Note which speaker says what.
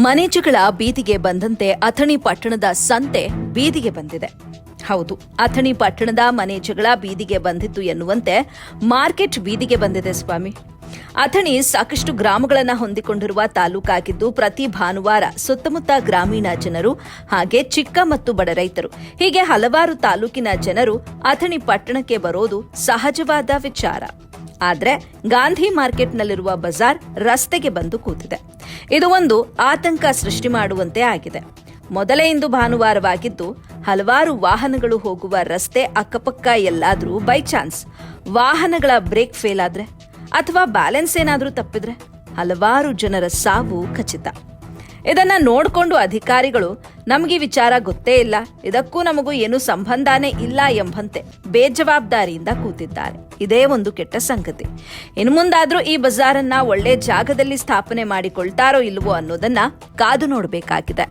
Speaker 1: ಮನೆಜಗಳ ಬೀದಿಗೆ ಬಂದಂತೆ ಅಥಣಿ ಪಟ್ಟಣದ ಸಂತೆ ಬೀದಿಗೆ ಬಂದಿದೆ. ಹೌದು, ಅಥಣಿ ಪಟ್ಟಣದ ಮನೆಜಗಳ ಬೀದಿಗೆ ಬಂದಿತ್ತು ಎನ್ನುವಂತೆ ಮಾರ್ಕೆಟ್ ಬೀದಿಗೆ ಬಂದಿದೆ ಸ್ವಾಮಿ. ಅಥಣಿ ಸಾಕಷ್ಟು ಗ್ರಾಮಗಳನ್ನು ಹೊಂದಿಕೊಂಡಿರುವ ತಾಲೂಕಾಗಿದ್ದು ಪ್ರತಿ ಭಾನುವಾರ ಸುತ್ತಮುತ್ತ ಗ್ರಾಮೀಣ ಜನರು ಹಾಗೆ ಚಿಕ್ಕ ಮತ್ತು ಬಡ ರೈತರು ಹೀಗೆ ಹಲವಾರು ತಾಲೂಕಿನ ಜನರು ಅಥಣಿ ಪಟ್ಟಣಕ್ಕೆ ಬರೋದು ಸಹಜವಾದ ವಿಚಾರ. ಆದರೆ ಗಾಂಧಿ ಮಾರ್ಕೆಟ್ನಲ್ಲಿರುವ ಬಜಾರ್ ರಸ್ತೆಗೆ ಬಂದು ಕೂತಿದೆ. ಇದು ಒಂದು ಆತಂಕ ಸೃಷ್ಟಿ ಮಾಡುವಂತೆ ಆಗಿದೆ. ಮೊದಲೇ ಇಂದು ಭಾನುವಾರವಾಗಿದ್ದು ಹಲವಾರು ವಾಹನಗಳು ಹೋಗುವ ರಸ್ತೆ ಅಕ್ಕಪಕ್ಕ ಎಲ್ಲಾದರೂ ಬೈ ಚಾನ್ಸ್ ವಾಹನಗಳ ಬ್ರೇಕ್ ಫೇಲ್ ಆದ್ರೆ ಅಥವಾ ಬ್ಯಾಲೆನ್ಸ್ ಏನಾದರೂ ತಪ್ಪಿದ್ರೆ ಹಲವಾರು ಜನರ ಸಾವು ಖಚಿತ. ಇದನ್ನ ನೋಡಿಕೊಂಡು ಅಧಿಕಾರಿಗಳು ನಮಗೆ ವಿಚಾರ ಗೊತ್ತೇ ಇಲ್ಲ, ಇದಕ್ಕೂ ನಮಗೂ ಏನು ಸಂಬಂಧನೇ ಇಲ್ಲ ಎಂಬಂತೆ ಬೇಜವಾಬ್ದಾರಿಯಿಂದ ಕೂತಿದ್ದಾರೆ. ಇದೇ ಒಂದು ಕೆಟ್ಟ ಸಂಗತಿ. ಇನ್ನು ಮುಂದಾದ್ರೂ ಈ ಬಜಾರನ್ನ ಒಳ್ಳೆ ಜಾಗದಲ್ಲಿ ಸ್ಥಾಪನೆ ಮಾಡಿಕೊಳ್ತಾರೋ ಇಲ್ವೋ ಅನ್ನೋದನ್ನ ಕಾದು ನೋಡಬೇಕಾಗಿದೆ.